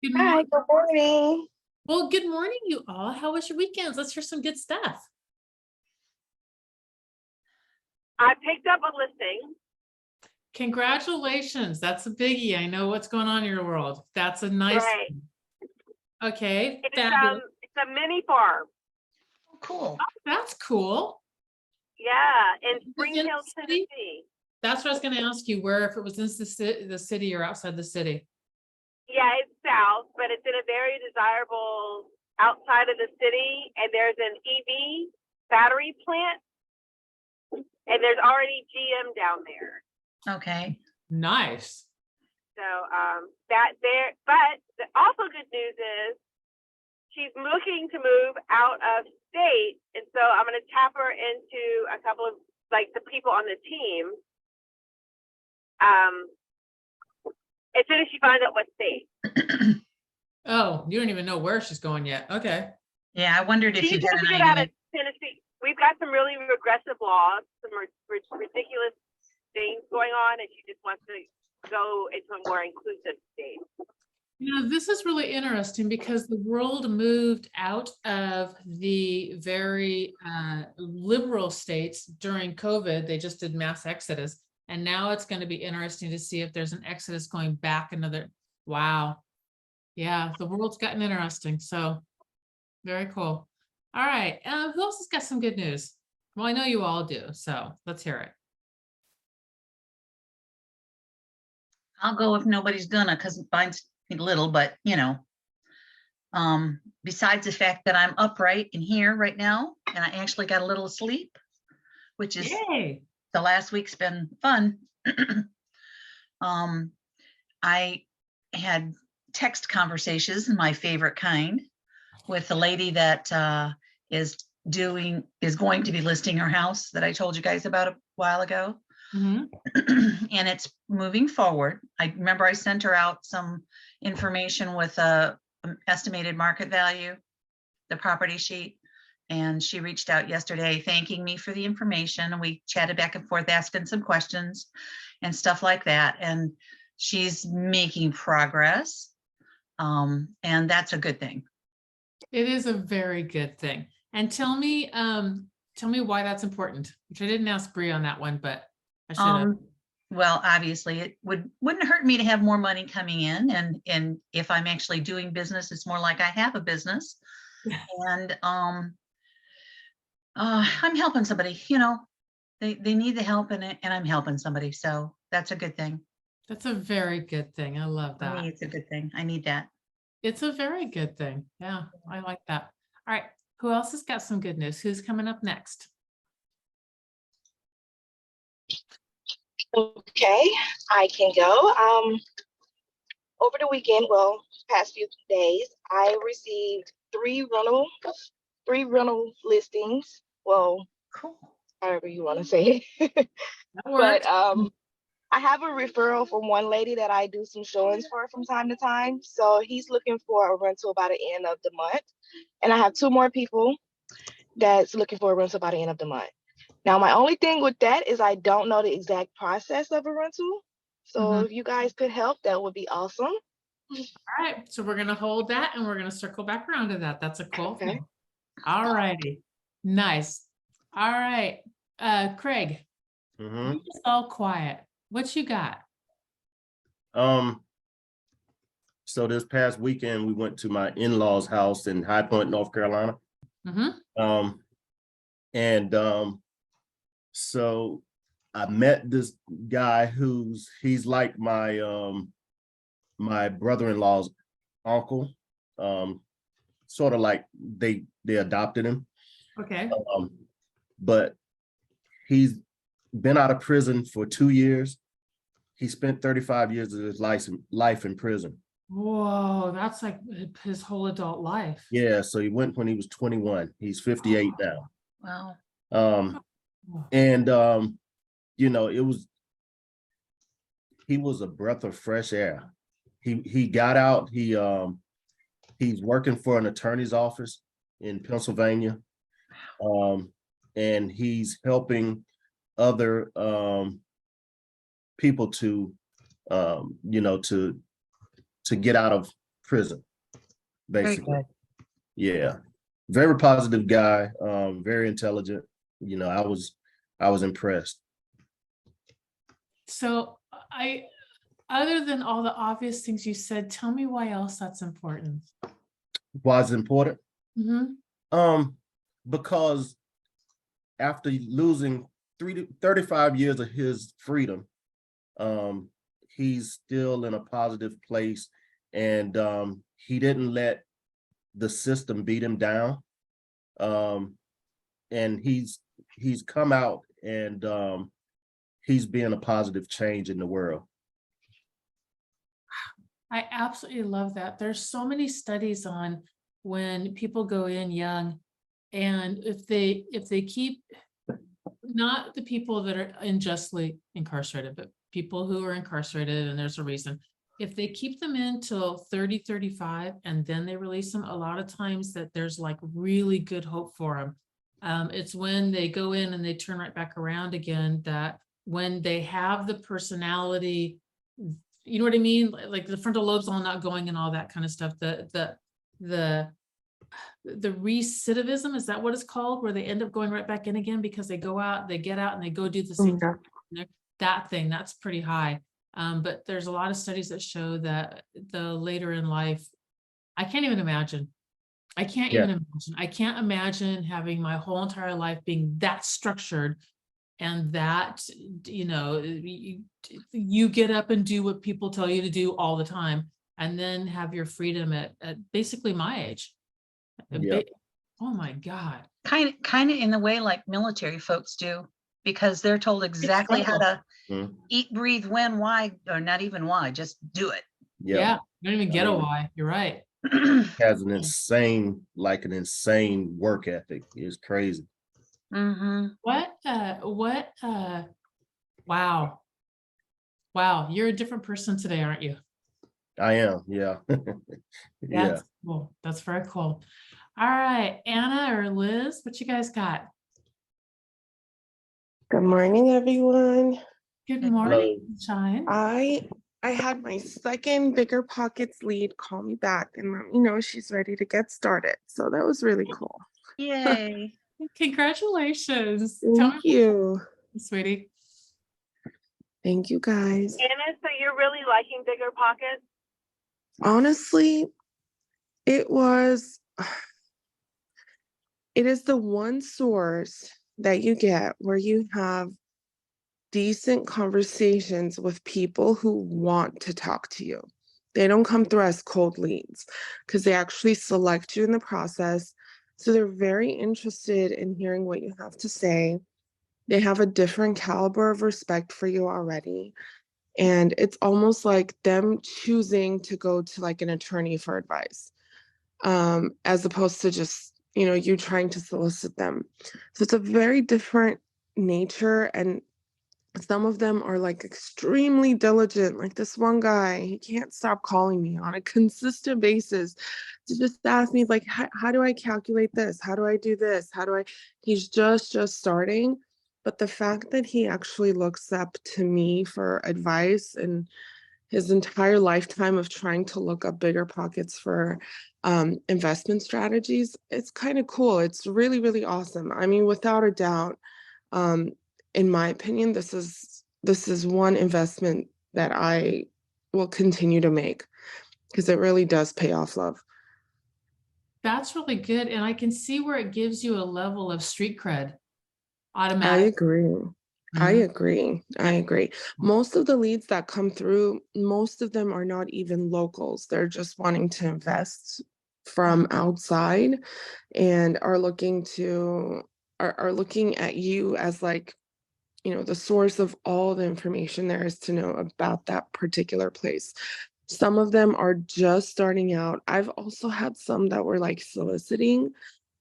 Good Hi, morning. good morning. Well, good morning, you all. How was your weekends? Let's hear some good stuff. I picked up a listing. Congratulations. That's a biggie. I know what's going on in your world. That's a nice. Right. Okay. It's it's a mini farm. Oh, cool. That's cool. Yeah, in Is it Spring in Hill, the city? Tennessee. That's what I was going to ask you, where if it was in the city or outside the city. Yeah, it's south, but it's in a very desirable outside of the city, and there's an EV battery plant, and there's already GM down there. Okay. Nice. So that there, but also good news is she's looking to move out of state, and so I'm going to tap her into a couple of like the people on the team. As soon as she finds out what state. Oh, you don't even know where she's going yet. Okay. Yeah, I wondered if She's you had supposed to an get out idea. of Tennessee. We've got some really regressive laws, some ridiculous things going on, and she just wants to go into a more inclusive state. This is really interesting because the world moved out of the very liberal states during COVID. They just did mass exodus. And now it's going to be interesting to see if there's an exodus going back another. Wow. Yeah, the world's gotten interesting. So very cool. All right. Who else has got some good news? Well, I know you all do. So let's hear it. I'll go if nobody's gonna, because mine's little, but besides the fact that I'm upright in here right now, and I actually got a little sleep, which is Yay. the last week's been fun. I had text conversations, my favorite kind, with the lady that is going to be listing her house that I told you guys about a while ago. Mhm. And it's moving forward. I remember I sent her out some information with a estimated market value, the property sheet. And she reached out yesterday thanking me for the information. And we chatted back and forth, asking some questions and stuff like that. And she's making progress. And that's a good thing. It is a very good thing. And tell me why that's important, which I didn't ask Bree on that one, but I should have. Well, obviously it wouldn't hurt me to have more money coming in, and if I'm actually doing business, it's more like I have a business. And I'm helping somebody, they need the help in it, and I'm helping somebody. So that's a good thing. That's a very good thing. I love For that. me, it's a good thing. I need that. It's a very good thing. Yeah, I like that. All right. Who else has got some good news? Who's coming up next? Okay, I can go. Over the weekend, well, past few days, I received three rental listings. Well, Cool. however you want to say it. That But works. I have a referral from one lady that I do some showings for from time to time. So he's looking for a rental by the end of the month. And I have two more people that's looking for a rental by the end of the month. Now, my only thing with that is I don't know the exact process of a rental. So if you guys could help, that would be awesome. All right. So we're going to hold that and we're going to circle back around to that. That's a cool Okay. thing. All righty. Nice. All right. Craig, Mhm. you're just all quiet. What you got? So this past weekend, we went to my in-laws' house in High Point, North Carolina. Mm-hmm. So I met this guy he's like my brother-in-law's uncle. Sort of like they adopted him. Okay. But he's been out of prison for 2 years. He spent 35 years of his life in prison. Whoa, that's like his whole adult life. Yeah, so he went when he was 21. He's 58 now. Wow. And he was a breath of fresh air. He got out, he's working for an attorney's office in Pennsylvania. And he's helping other people to get out of prison, Very basically. good. Yeah, very positive guy, very intelligent. I was impressed. So other than all the obvious things you said, tell me why else that's important. Why is it important? Mhm. Because after losing 35 years of his freedom, he's still in a positive place, and he didn't let the system beat him down. And he's come out, and he's being a positive change in the world. I absolutely love that. There's so many studies on when people go in young, and if they keep, not the people that are unjustly incarcerated, but people who are incarcerated and there's a reason. If they keep them in till 30, 35, and then they release them, a lot of times that there's like really good hope for them. It's when they go in and they turn right back around again, that when they have the personality, you know what I mean? Like the frontal lobes all not going and all that kind of stuff. The recidivism, is that what it's called? Where they end up going right back in again because they go out, they get out and they go do the same Yeah. thing. That thing, that's pretty high. But there's a lot of studies that show that the later in life, I can't even imagine. I can't Yeah. even imagine. I can't imagine having my whole entire life being that structured, and that, you get up and do what people tell you to do all the time, and then have your freedom at basically my age. Yeah. Oh my God. Kind of in the way like military folks do, because they're told exactly how struggle. to Mhm. eat, breathe, when, why, or not even why, just do it. Yeah, you don't even get a mean- why. You're right. Has an insane work ethic. It's crazy. Mm-hmm. Wow. Wow, you're a different person today, aren't you? I am. Yeah. Yeah. That's cool. That's very cool. All right, Anna or Liz, what you guys got? Good morning, everyone. Good Good morning, Shine. I had my second Bigger Pockets lead call me back and let me know she's ready to get started. So that was really cool. Yay. Congratulations. Tell Thank me, you. sweetie. Thank you, guys. Anna, so you're really liking Bigger Pockets? Honestly, it is the one source that you get where you have decent conversations with people who want to talk to you. They don't come through as cold leads because they actually select you in the process. So they're very interested in hearing what you have to say. They have a different caliber of respect for you already. And it's almost like them choosing to go to like an attorney for advice, as opposed to just, you trying to solicit them. So it's a very different nature. And some of them are like extremely diligent. Like this one guy, he can't stop calling me on a consistent basis to just ask me like, how do I calculate this? How do I do this? He's just starting. But the fact that he actually looks up to me for advice and his entire lifetime of trying to look up Bigger Pockets for investment strategies, it's kind of cool. It's really, really awesome. I mean, without a doubt, in my opinion, this is one investment that I will continue to make because it really does pay off, love. That's really good. And I can see where it gives you a level of street cred I automatic. agree. I Mhm. agree. I agree. Most of the leads that come through, most of them are not even locals. They're just wanting to invest from outside and are looking at you as like, the source of all the information there is to know about that particular place. Some of them are just starting out. I've also had some that were like soliciting,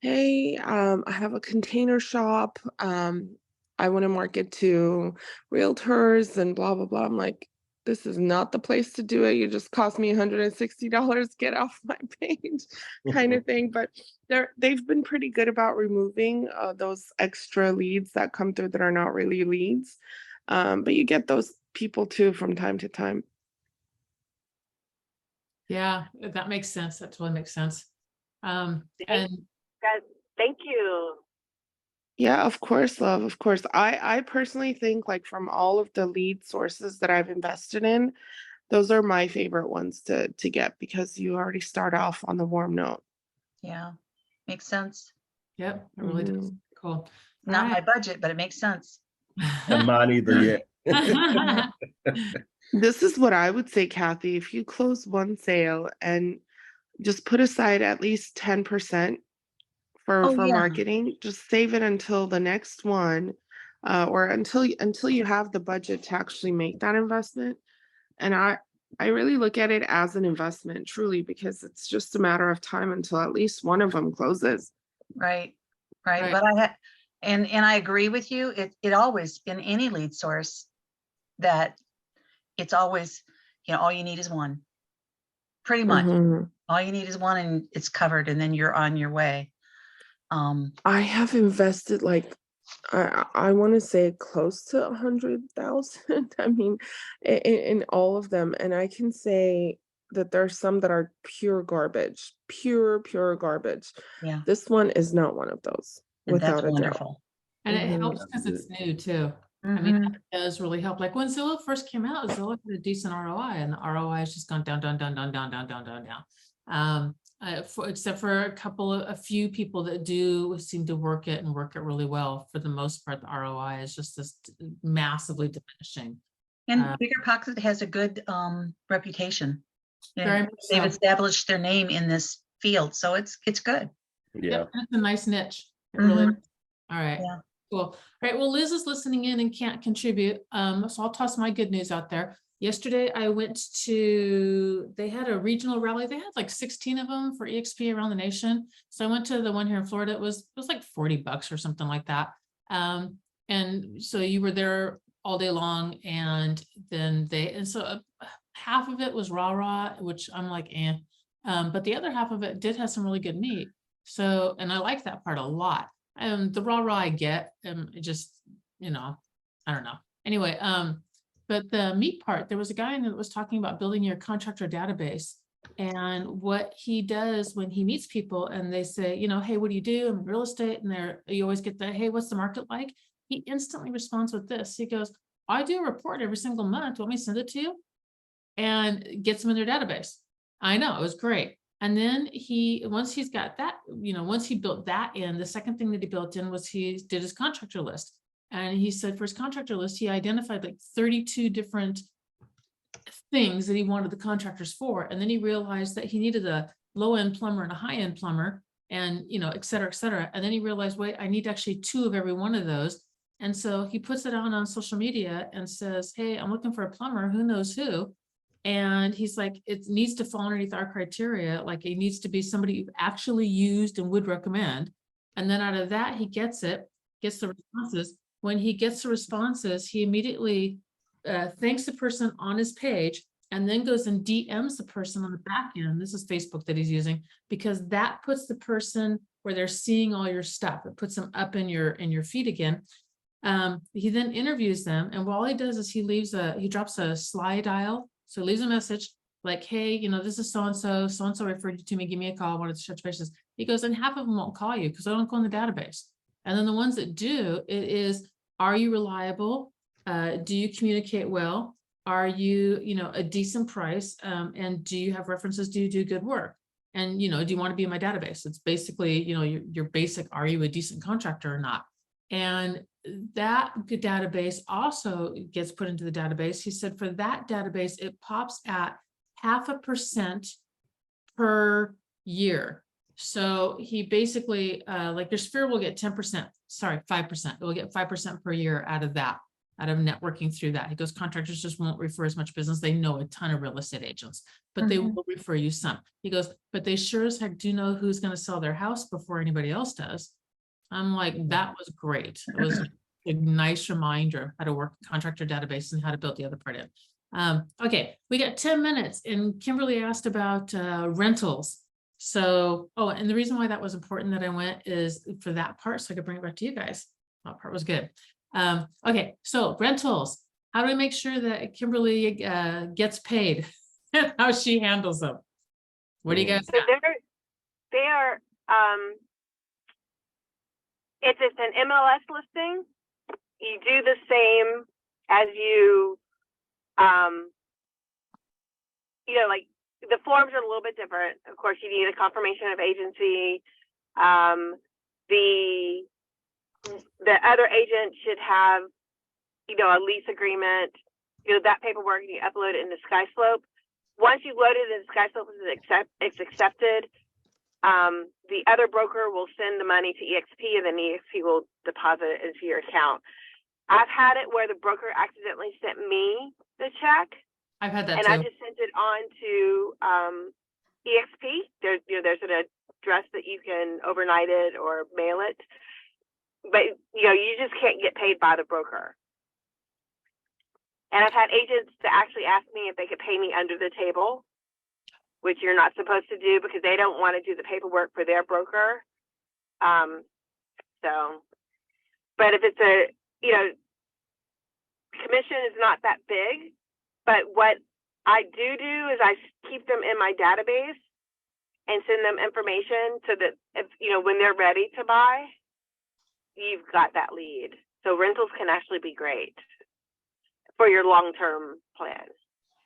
hey, I have a container shop. I want to market to realtors and blah, blah, blah. I'm like, this is not the place to do it. You just cost me $160. Get off my page kind of thing. But they've been pretty good about removing those extra leads that come through that are not really leads. But you get those people too from time to time. Yeah, that makes sense. That totally makes sense. And Guys, thank you. Yeah, of course, love, of course. I personally think like from all of the lead sources that I've invested in, those are my favorite ones to get because you already start off on the warm note. Yeah, makes sense. yep, it really does. Mhm. Cool. Not my Right. budget, but it makes sense. And mine either yet. This is what I would say, Kathy. If you close one sale and just put aside at least 10% Oh, for yeah, marketing, just save it until the next one, or until you have the budget to actually make that investment. And I really look at it as an investment, truly, because it's just a matter of time until at least one of them closes. right, right. Right. But I had, and I agree with you. It always, in any lead source, that it's always, all you need is one. Pretty much. Mhm. All you need is one and it's covered and then you're on your way. I have invested like I want to say close to 100,000. I mean, in all of them, and I can say that there's some that are pure garbage, pure garbage. Yeah, This one is not one of those, and that's without a doubt. wonderful. And it Mhm. helps because it's new too. I mean, Mhm. that does really help. Like when Zillow first came out, Zillow had a decent ROI and the ROI has just gone down, down, down, down, down, down, down, down, down. Except for a few people that do seem to work it and work it really well. For the most part, the ROI is just this massively diminishing. And Bigger Pockets has a good reputation. Very much They've so. established their name in this field, so it's good. Yeah. Yep, and it's a nice niche. It really Mhm. is. All right. Yeah. Cool. All right. Well, Liz is listening in and can't contribute. So I'll toss my good news out there. Yesterday, I went to, they had a regional rally. They had like 16 of them for EXP around the nation. So I went to the one here in Florida. It was like $40 or something like that. And so you were there all day long, and then so half of it was rah, which I'm like, eh. But the other half of it did have some really good meat. So, and I like that part a lot. The rah I get, it just, I don't know. Anyway, but the meat part, there was a guy in there that was talking about building your contractor database. And what he does when he meets people and they say, hey, what do you do? I'm in real estate. And you always get the, hey, what's the market like? He instantly responds with this. He goes, I do a report every single month. Want me to send it to you? And gets them in their database. I know, it was great. And then once he's got that, once he built that in, the second thing that he built in was he did his contractor list. And he said for his contractor list, he identified like 32 different things that he wanted the contractors for. And then he realized that he needed a low-end plumber and a high-end plumber and, et cetera, et cetera. And then he realized, wait, I need actually 2 of every one of those. And so he puts it on social media and says, hey, I'm looking for a plumber, who knows who? And he's like, it needs to fall underneath our criteria. Like it needs to be somebody you've actually used and would recommend. And then out of that, he gets the responses. When he gets the responses, he immediately thanks the person on his page and then goes and DMs the person on the back end. This is Facebook that he's using, because that puts the person where they're seeing all your stuff. It puts them up in your feed again. He then interviews them. And all he does is he drops a slide dial. So leaves a message like, hey, this is so-and-so referred you to me, give me a call, wanted to touch bases. He goes, and half of them won't call you because I don't go in the database. And then the ones that do, it is, are you reliable? Do you communicate well? Are you, a decent price? And do you have references? Do you do good work? And, do you want to be in my database? It's basically, your basic, are you a decent contractor or not? And that database also gets put into the database. He said for that database, it pops at 0.5% per year. So he basically, like their Sphere will get 10%, sorry, 5%. It will get 5% per year out of networking through that. He goes, contractors just won't refer as much business. They know a ton of real estate agents, but they will refer you some. He goes, but they sure as heck do know who's going to sell their house before anybody else does. I'm like, that was great. It was a nice reminder of how to work contractor database and how to build the other part in. Okay, we got 10 minutes and Kimberly asked about rentals. So, and the reason why that was important that I went is for that part, so I could bring it back to you guys. That part was good. Okay, so rentals. How do we make sure that Kimberly gets paid and how she handles them? What do you guys So got? they're if it's an MLS listing, you do the same as you like the forms are a little bit different. Of course, you need a confirmation of agency. The other agent should have, a lease agreement, that paperwork, you upload it into SkySlope. Once you load it into SkySlope, it's accepted. The other broker will send the money to EXP, and then EXP will deposit it into your account. I've had it where the broker accidentally sent me the check, I've had that and too. I just sent it on to EXP. There's an address that you can overnight it or mail it, but you just can't get paid by the broker. And I've had agents to actually ask me if they could pay me under the table, which you're not supposed to do because they don't want to do the paperwork for their broker. But if it's commission is not that big, but what I do is I keep them in my database and send them information so that if, when they're ready to buy, you've got that lead. So rentals can actually be great for your long-term plan.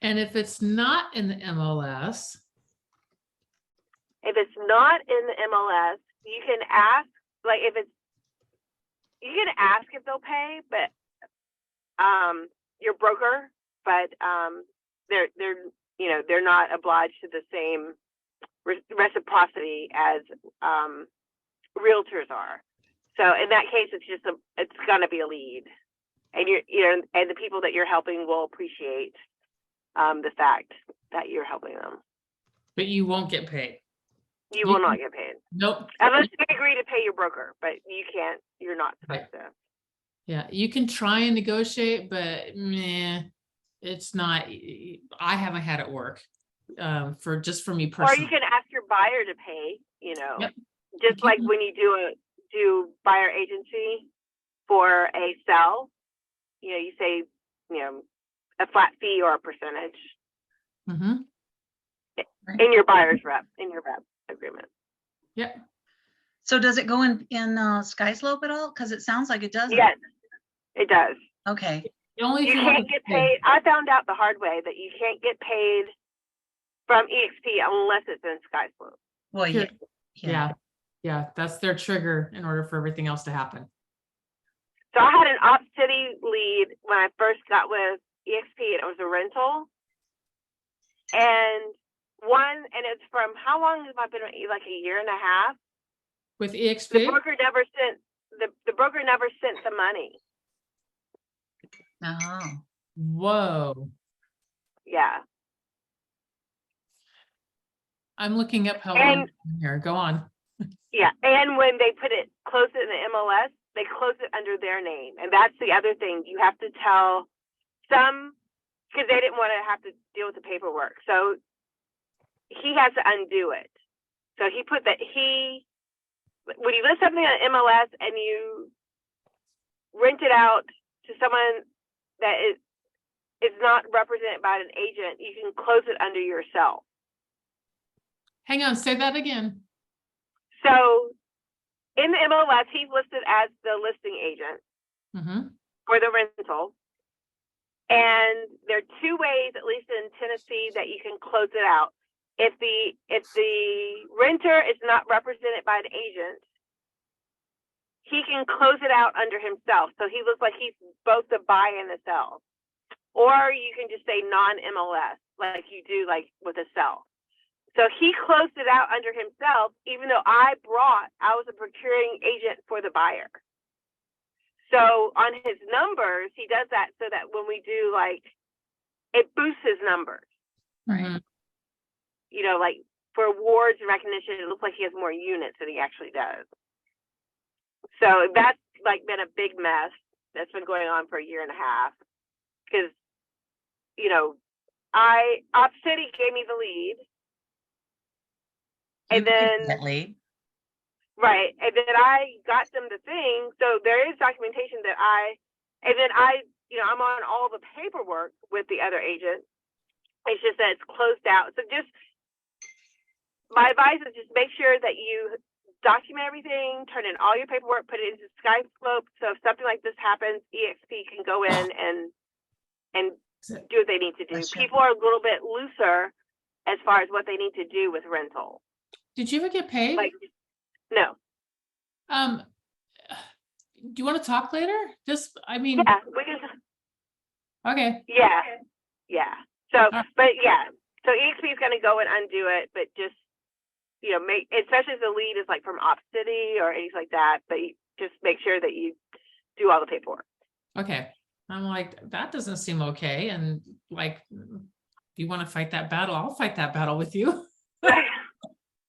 And if it's not in the MLS, If it's not in the MLS, you can ask, you can ask if they'll pay, but your broker, but they're not obliged to the same reciprocity as realtors are. So in that case, it's gonna be a lead, and and the people that you're helping will appreciate the fact that you're helping them. but you won't get paid. You will not get paid Nope. unless they agree to pay your broker, but you can't. You're not supposed to. Yeah, you can try and negotiate, but it's not. I haven't had it work for me Or personally. you can ask your buyer to pay. Yep. Just You like can- when you do buyer agency for a sell, you say a flat fee or a percentage Mhm. in your buyer's rep agreement. Yep. So does it go in SkySlope at all? Because it sounds like it doesn't. Yes, it does. Okay. Only if You want can't to get pay. paid. I found out the hard way that you can't get paid from EXP unless it's in SkySlope. Well, yeah. Yeah. Yeah, that's their trigger in order for everything else to happen. So I had an Opcity lead when I first got with EXP, and it was a rental. And it's from, how long have I been, like a year and a half? With The EXP, broker never sent, the broker never sent the money. Oh. whoa. Yeah. I'm looking up how And- long here. Go on. Yeah. And when they close it in the MLS, they close it under their name. And that's the other thing. You have to tell because they didn't want to have to deal with the paperwork. So he has to undo it. So he put that when you list something on MLS and you rent it out to someone that is not represented by an agent, you can close it under yourself. Hang on, say that again. So in the MLS, he's listed as the listing agent Mm-hmm. for the rental. And there are two ways, at least in Tennessee, that you can close it out. If the renter is not represented by an agent, he can close it out under himself. So he looks like he's both the buy and the sell. Or you can just say non-MLS, like you do like with a sell. So he closed it out under himself, even though I was a procuring agent for the buyer. So on his numbers, he does that so that when we do it boosts his numbers. Right. Like for awards and recognition, it looks like he has more units than he actually does. So that's been a big mess that's been going on for a year and a half. Because, Opcity gave me the lead. And then That lead. right. And then I got them the thing. So there is documentation that I'm on all the paperwork with the other agent. It's just that it's closed out. So just my advice is just make sure that you document everything, turn in all your paperwork, put it into SkySlope. So if something like this happens, EXP can go in and do what they need to do. That's true. People are a little bit looser as far as what they need to do with rental. Did you ever get paid? Like, no. Do you want to talk later? Just, I mean, Yeah, we can. okay. Yeah. So, but yeah, so EXP is going to go and undo it, but just, you know, make, especially if the lead is like from Op City or anything like that, but you just make sure that you do all the paperwork. Okay. I'm like, that doesn't seem okay. And like, if you want to fight that battle, I'll fight that battle with you.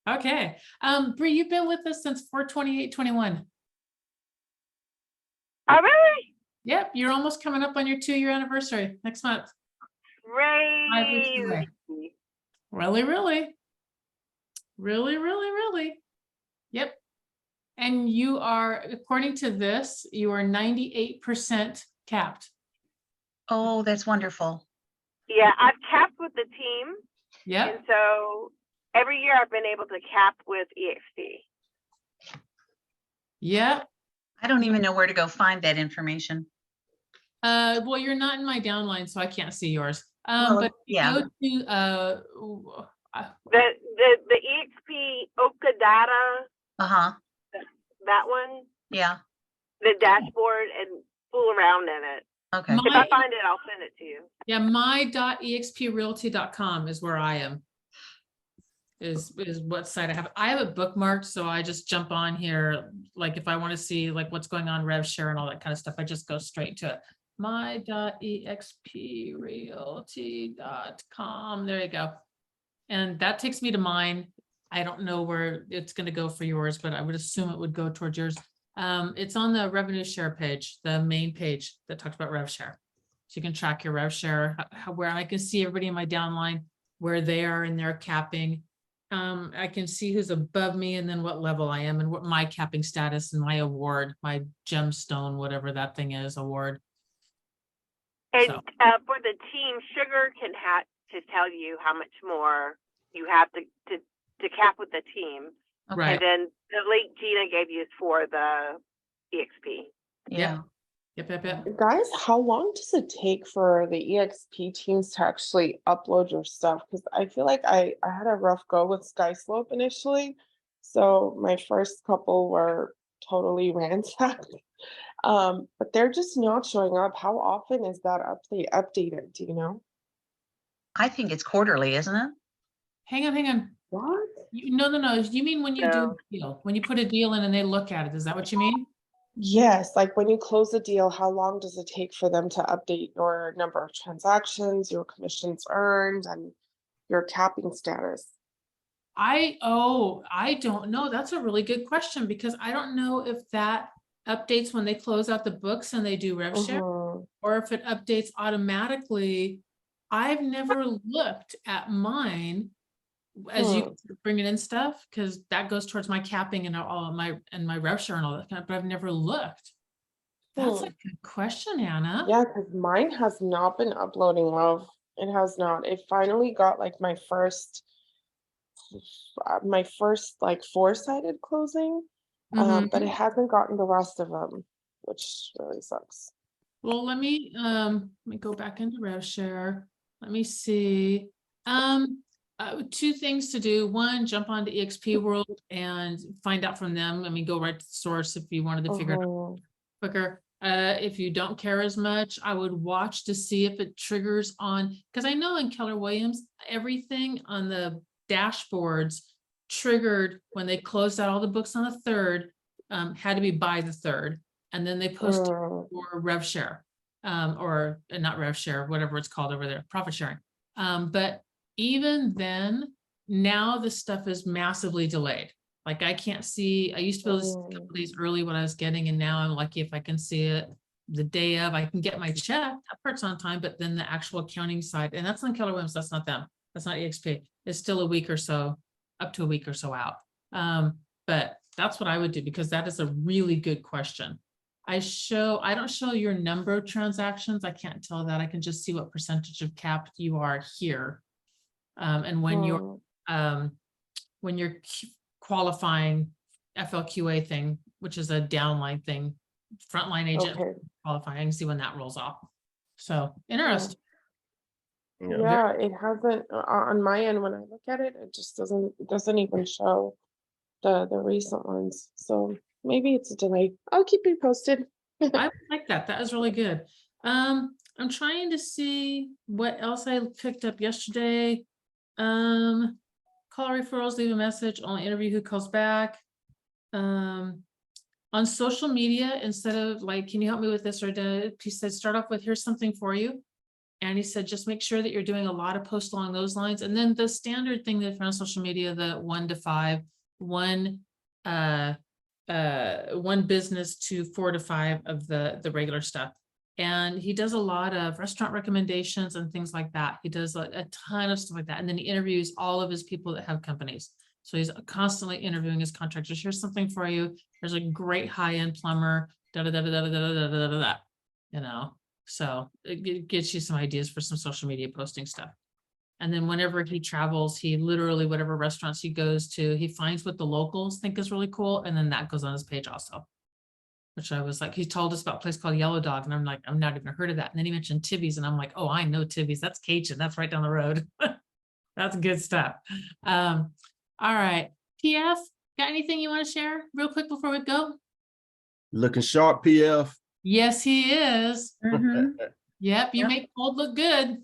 Okay. Bree, you've been with us since 4/28/21. Oh, really? Yep. You're almost coming up on your 2-year anniversary next month. 5 weeks away. Crazy. Really. Yep. And you are, according to this, you are 98% capped. Oh, that's wonderful. Yeah, I've capped with the team. Yep. And so every year I've been able to cap with EXP. Yep. I don't even know where to go find that information. Well, you're not in my downline, so I can't see yours. Well, But if you yeah. go to The EXP Okadata, Uh-huh. that one, Yeah. the dashboard, and fool around in it. Okay. If I find it, I'll send it to you. yeah, my.exprealty.com is where I am. Is what site I have. I have it bookmarked, so I just jump on here. Like if I want to see like what's going on, rev share and all that kind of stuff, I just go straight to it. My.exprealty.com. There you go. And that takes me to mine. I don't know where it's going to go for yours, but I would assume it would go towards yours. It's on the revenue share page, the main page that talks about rev share. So you can track your rev share, where I can see everybody in my downline, where they are in their capping. I can see who's above me and then what level I am and what my capping status and my award, my gemstone, whatever that thing is, award. And So. For the team, Sugar can have to tell you how much more you have to cap with the team. Okay. Right. And then the link Gina gave you is for the EXP. Yeah. Yep. Guys, how long does it take for the EXP teams to actually upload your stuff? Because I feel like I had a rough go with SkySlope initially. So my first couple were totally ransacked. But they're just not showing up. How often is that updated? Do you know? I think it's quarterly, isn't it? Hang on. What? No. You mean when you do No. a deal, when you put a deal in and they look at it, is that what you mean? Yes, like when you close a deal, how long does it take for them to update your number of transactions, your commissions earned, and your capping status? I don't know. That's a really good question because I don't know if that updates when they close out the books and they do rev share, Mhm. or if it updates automatically. I've never looked at mine as you bring it in stuff, because that goes towards my capping and all of my rev share and all that kind of, but I've never looked. That's a good question, Anna. Yeah, because mine has not been uploading, love. It has not. It finally got like my first like 4-sided closing, but it hasn't gotten the rest of them, which really sucks. Well, let me go back into rev share. Let me see. 2 things to do. One, jump onto EXP World and find out from them. I mean, go right to the source if you wanted to figure it out quicker. If you don't care as much, I would watch to see if it triggers on, because I know in Keller Williams, everything on the dashboards triggered when they closed out all the books on the 3rd, had to be by the 3rd. And then they posted for rev share, or not rev share, whatever it's called over there, profit sharing. But even then, now the stuff is massively delayed. Like I can't see, I used to be able to see a couple days early what I was getting, and now I'm lucky if I can see it the day of. I can get my check, that part's on time, but then the actual accounting side, and that's on Keller Williams, that's not them, that's not EXP. It's still a week or so, up to a week or so out. But that's what I would do, because that is a really good question. I don't show your number of transactions. I can't tell that. I can just see what percentage of capped you are here. And when you're when you're qualifying FLQA thing, which is a downline thing, frontline agent Okay. qualifying, I can see when that rolls off. So interesting. Yeah. Yeah, it hasn't, on my end, when I look at it, it just doesn't even show the recent ones. So maybe it's a delay. I'll keep you posted. I like that. That was really good. I'm trying to see what else I picked up yesterday. Call referrals, leave a message, only interview who calls back. On social media, instead of like, can you help me with this? Or he said, start off with, here's something for you. And he said, just make sure that you're doing a lot of posts along those lines. And then the standard thing that on social media, the 1 to 5, one business to 4 to 5 of the regular stuff. And he does a lot of restaurant recommendations and things like that. He does a ton of stuff like that. And then he interviews all of his people that have companies. So he's constantly interviewing his contractors. Here's something for you. There's a great high-end plumber, da da da da da da da da da da. You know, so it gets you some ideas for some social media posting stuff. And then whenever he travels, he literally, whatever restaurants he goes to, he finds what the locals think is really cool. And then that goes on his page also. Which I was like, he told us about a place called Yellow Dog. And I'm like, I've not even heard of that. And then he mentioned Tibby's. And I'm like, oh, I know Tibby's. That's Cajun. That's right down the road. That's good stuff. All right. PF, got anything you want to share real quick before we go? Looking sharp, PF. Yes, he is. Mhm. Yep, you Yep. make Cold look good.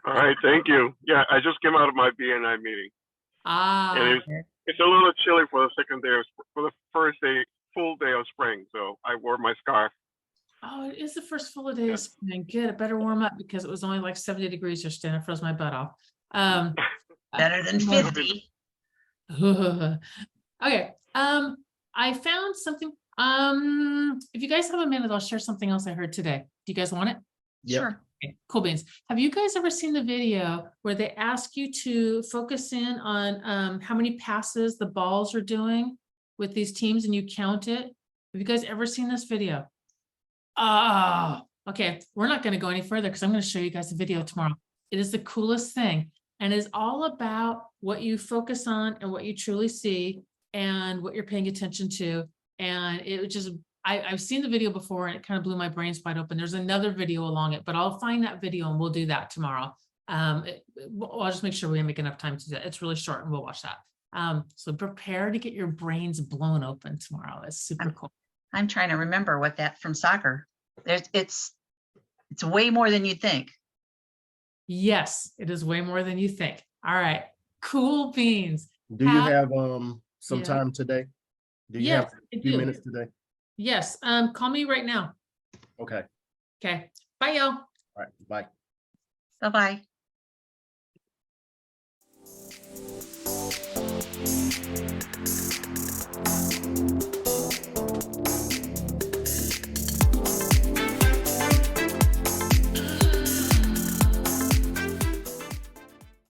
All right, thank you. Yeah, I just came out of my BNI meeting, Ah, and it's a little chilly for the second day for the first day, full day of spring. So I wore my scarf. oh, it is the first full day of spring. Good. It better warm up because it was only like 70 degrees yesterday. I froze my butt off. Better than uh, 50. Okay. I found something. If you guys have a minute, I'll share something else I heard today. Do you guys want it? Yep. Sure. Okay, cool beans. Have you guys ever seen the video where they ask you to focus in on how many passes the balls are doing with these teams and you count it? Have you guys ever seen this video? Oh, okay. We're not going to go any further because I'm going to show you guys the video tomorrow. It is the coolest thing and is all about what you focus on and what you truly see and what you're paying attention to. And it just, I've seen the video before and it kind of blew my brains wide open. There's another video along it, but I'll find that video and we'll do that tomorrow. I'll just make sure we make enough time to do that. It's really short and we'll watch that. So prepare to get your brains blown open tomorrow. It's super cool. I'm trying to remember what that from soccer. It's way more than you think. Yes, it is way more than you think. All right. Cool beans. Do you have some Yeah. time today? Do you Yes, have I a few do. minutes today? Yes. Call me right now. Okay. Okay. Bye, y'all. All right. Bye. Bye-bye.